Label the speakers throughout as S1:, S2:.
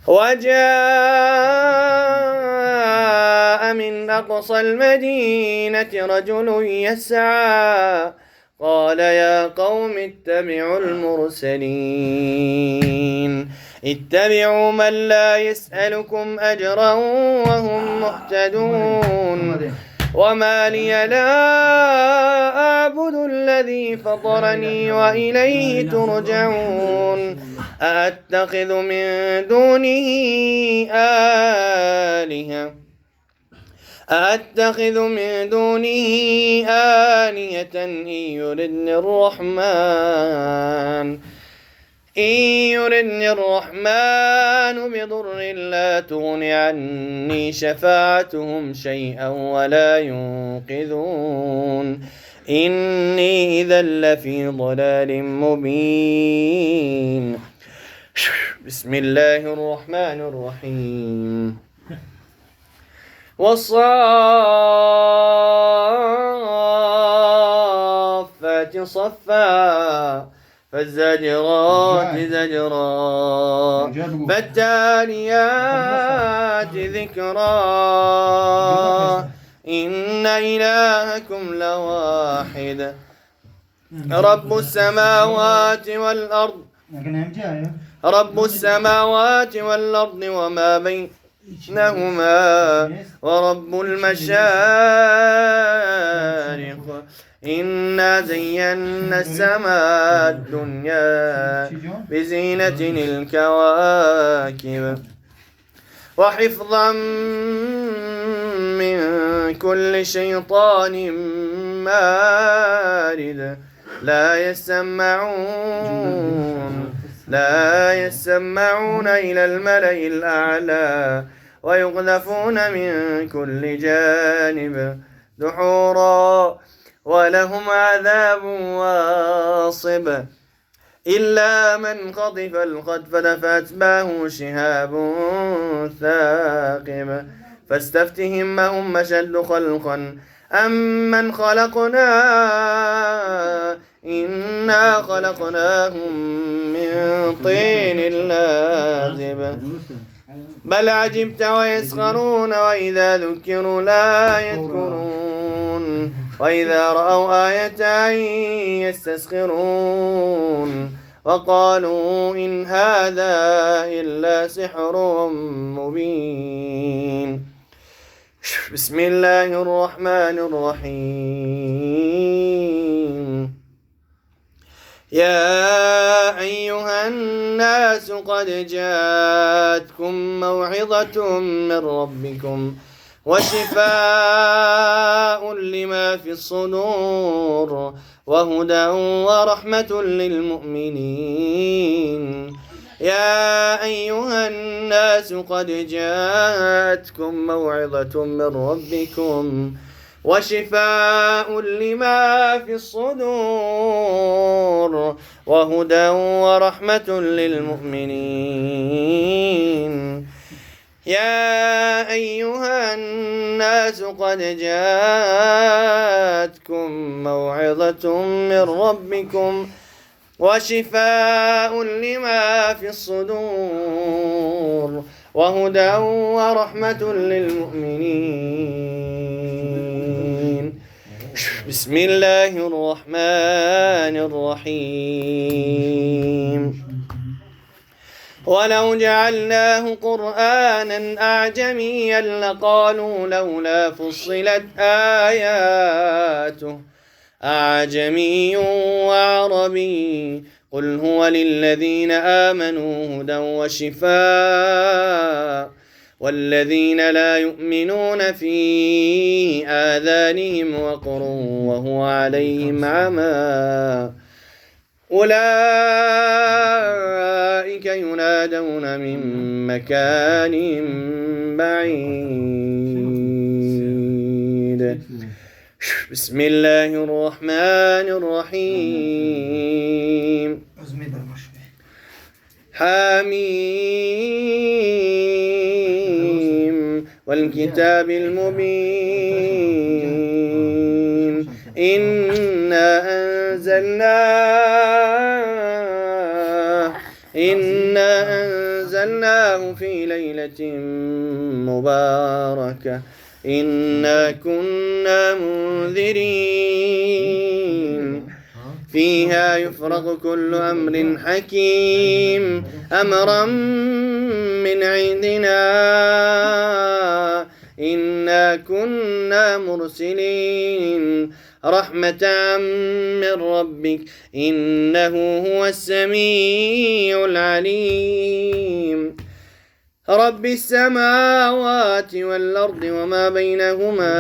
S1: وجاء من أقصى المدينة رجل يسعى قال يا قوم اتبعوا المرسلين اتبعوا من لا يسألكم أجرا وهم مهتدون وما لي لا أعبد الذي فطرني وإليه ترجعون أأتخذ من دونه آلهة إن يردني الرحمن بضر لا تغن عني شفاعتهم شيئا ولا ينقذون إني إذا لفي ضلال مبين. بسم الله الرحمن الرحيم. والصافات صفا فالزاجرات زجرا فالتاليات ذكرا إن إلهكم لواحد رب السماوات والأرض وما بينهما ورب المشارق إنا زينا السماء الدنيا بزينة الكواكب وحفظا من كل شيطان مارد لا يسمعون إلى الملأ الأعلى ويقذفون من كل جانب دحورا ولهم عذاب واصب إلا من خطف الخطفة فأتبعه شهاب ثاقب فاستفتهم هم أشد خلقا أمن خلقنا إنا خلقناهم من طين لازب بل عجبت ويسخرون وإذا ذكروا لا يذكرون وإذا رأوا آية يستسخرون وقالوا إن هذا إلا سحر مبين. بسم الله الرحمن الرحيم. يا أيها الناس قد جاءتكم موعظة من ربكم وشفاء لما في الصدور وهدى ورحمة للمؤمنين. يا أيها الناس قد جاءتكم موعظة من ربكم وشفاء لما في الصدور وهدى ورحمة للمؤمنين. يا أيها الناس قد جاءتكم موعظة من ربكم وشفاء لما في الصدور وهدى ورحمة للمؤمنين. بسم الله الرحمن الرحيم. ولو جعلناه قرآنا أعجميا لقالوا لولا فصلت آياته أعجمي وعربي قل هو للذين آمنوا هدى وشفاء والذين لا يؤمنون في آذانهم وقر وهو عليهم عمى أولئك ينادون من مكان بعيد. بسم الله الرحمن الرحيم. حميم والكتاب المبين إنا أنزلناه أنزلناه في ليلة مباركة إنا كنا منذرين فيها يفرق كل أمر حكيم أمرا من عندنا إنا كنا مرسلين رحمة من ربك إنه هو السميع العليم رب السماوات والأرض وما بينهما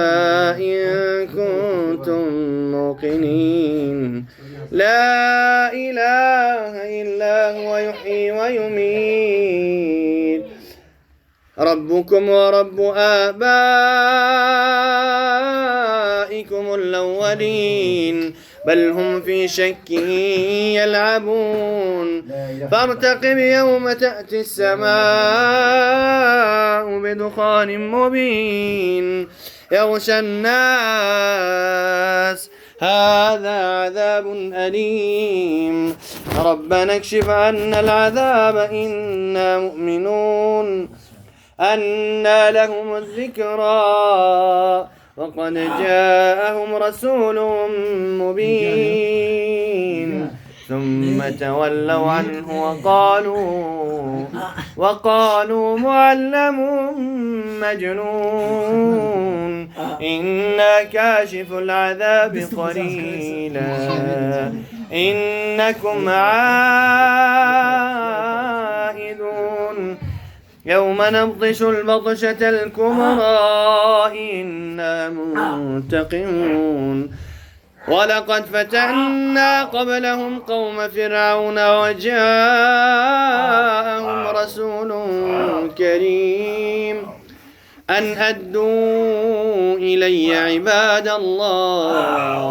S1: إن كنتم موقنين لا إله إلا هو يحيي ويميت ربكم ورب آبائكم الأولين بل هم في شك يلعبون فارتقب يوم تأتي السماء بدخان مبين يغشى الناس هذا عذاب أليم ربنا اكشف عنا العذاب إنا مؤمنون أنى لهم الذكرى وقد جاءهم رسول مبين ثم تولوا عنه وقالوا معلم مجنون إنا كاشف العذاب قليلا إنكم عائدون يوم نبطش البطشة الكبرى إنا منتقمون ولقد فتنا قبلهم قوم فرعون وجاءهم رسول كريم أن أدوا إلي عباد الله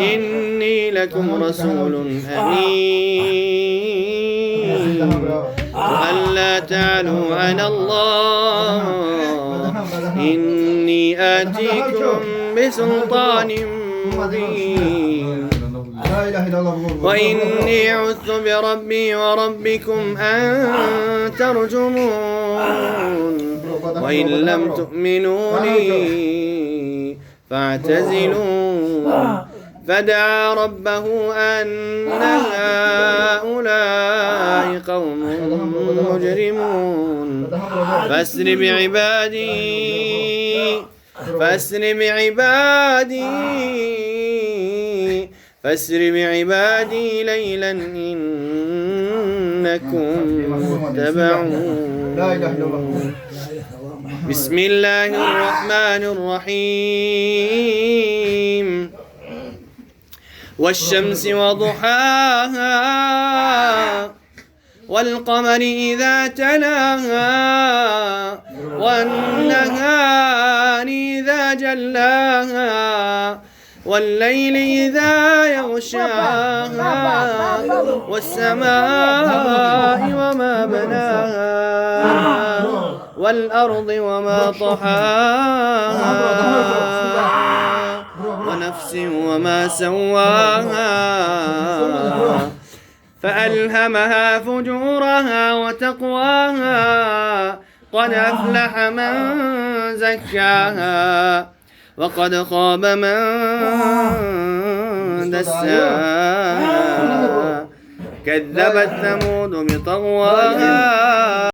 S1: إني لكم رسول أمين وألا تعلوا على الله إني آتيكم بسلطان مبين وإني عذت بربي وربكم أن ترجمون وإن لم تؤمنوا لي فاعتزلون فدعا ربه أن هؤلاء قوم مجرمون فاسر بعبادي ليلا إنكم متبعون بسم الله الرحمن الرحيم والشمس وضحاها والقمر إذا تلاها والنهار إذا جلاها والليل إذا يغشاها والسماء وما بناها والأرض وما طحاها ونفس وما سواها فألهمها فجورها وتقواها قد أفلح من زكاها وقد خاب من دساها كذبت ثمود بطغواها